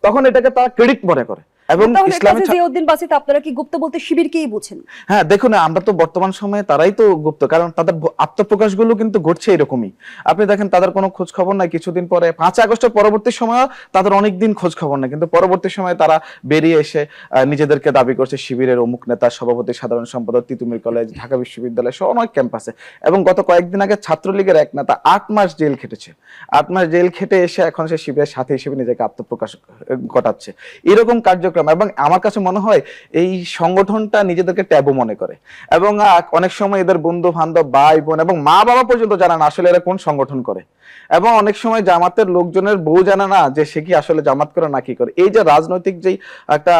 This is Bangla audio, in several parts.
তখন এটাকে তারা ক্রেডিট মনে করে। এবং ইসলামী জিয়াউদ্দিন বাসিত আপনারা কি গুপ্ত বলতে শিবিরকেই বুঝেন? হ্যাঁ, দেখুন আমরা তো বর্তমান সময়ে তারাই তো গুপ্ত, কারণ তাদের আত্মপ্রকাশগুলো কিন্তু ঘটছে এরকমই। আপনি দেখেন তাদের কোনো খোঁজ খবর নাই, কিছুদিন পরে 5 আগস্টের পরবর্তী সময় তাদের অনেকদিন খোঁজ খবর নাই, কিন্তু পরবর্তী সময়ে তারা বেরিয়ে এসে নিজেদেরকে দাবি করছে শিবিরের অমুক নেতা, সভাপতি, সাধারণ সম্পাদক, তিতুমির কলেজ, ঢাকা বিশ্ববিদ্যালয় সহ অনেক ক্যাম্পাসে। এবং গত কয়েকদিন আগে ছাত্রলীগের এক নেতা 8 মাস জেল খেটেছে, 8 মাস জেল খেটে এসে এখন সে শিবিরের সাথী হিসেবে নিজেকে আত্মপ্রকাশ ঘটাচ্ছে। এরকম কার্যক্রম, এবং আমার কাছে মনে হয় এই সংগঠনটা নিজেদেরকে ট্যাবু মনে করে, এবং অনেক সময় এদের বন্ধু বান্ধব, ভাই বোন এবং মা বাবা পর্যন্ত জানে না আসলে এরা কোন সংগঠন করে। এবং অনেক সময় জামাতের লোকজনের বউ জানে না যে সে কি আসলে জামাত করে না কি করে। এই যে রাজনৈতিক যেই একটা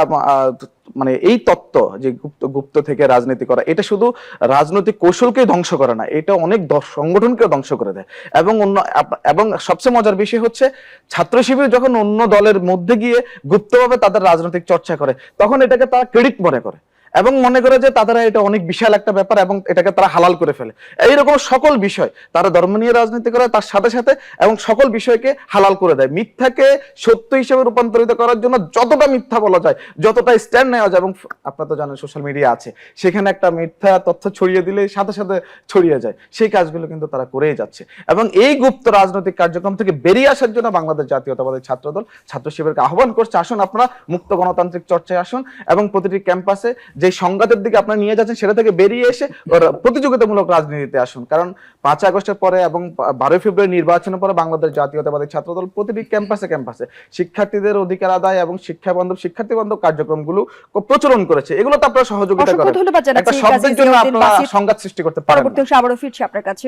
মানে এই তত্ত্ব যে গুপ্ত থেকে রাজনীতি করা, এটা শুধু রাজনৈতিক কৌশলকে ধ্বংস করে না, এটা অনেক সংগঠনকে ধ্বংস করে দেয়। এবং সবচেয়ে মজার বিষয় হচ্ছে ছাত্র শিবির যখন অন্য দলের মধ্যে গিয়ে গুপ্তভাবে তাদের রাজনৈতিক চর্চা করে, তখন এটাকে তারা ক্রেডিট মনে করে এবং মনে করে যে তারা এটা অনেক বিশাল একটা ব্যাপার এবং এটাকে তারা হালাল করে ফেলে। এইরকম সকল বিষয় তারা ধর্ম নিয়ে রাজনীতি করে, তার সাথে সাথে এবং সকল বিষয়কে হালাল করে দেয়। মিথ্যাকে সত্য হিসেবে রূপান্তরিত করার জন্য যতটা মিথ্যা বলা যায়, যতটা স্ট্যান্ড নেওয়া যায়, এবং আপনারা তো জানেন সোশ্যাল মিডিয়া আছে, সেখানে একটা মিথ্যা তথ্য ছড়িয়ে দিলে সাথে সাথে ছড়িয়ে যায়, সেই কাজগুলো কিন্তু তারা করেই যাচ্ছে। এবং এই গুপ্ত রাজনৈতিক কার্যক্রম থেকে বেরিয়ে আসার জন্য বাংলাদেশ জাতীয়তাবাদী ছাত্রদল ছাত্র শিবিরকে আহ্বান করছে, আসুন আপনারা মুক্ত গণতান্ত্রিক চর্চায় আসুন এবং প্রতিটি ক্যাম্পাসে যে সংঘাতের দিকে আপনারা নিয়ে যাচ্ছেন সেটা থেকে বেরিয়ে এসে প্রতিযোগিতামূলক রাজনীতিতে আসুন। কারণ 5 আগস্টের পরে এবং 12 ফেব্রুয়ারি নির্বাচনের পরে বাংলাদেশ জাতীয়তাবাদী ছাত্রদল প্রতিটি ক্যাম্পাসে ক্যাম্পাসে শিক্ষার্থীদের অধিকার আদায় এবং শিক্ষার্থী বান্ধব কার্যক্রমগুলো প্রচলন করেছে। এগুলো তো আপনারা সহযোগিতা করেন, একটা শব্দের জন্য আপনারা সংঘাত সৃষ্টি করতে পারেন। পরবর্তী অংশে আবারও ফিরছি আপনার কাছে।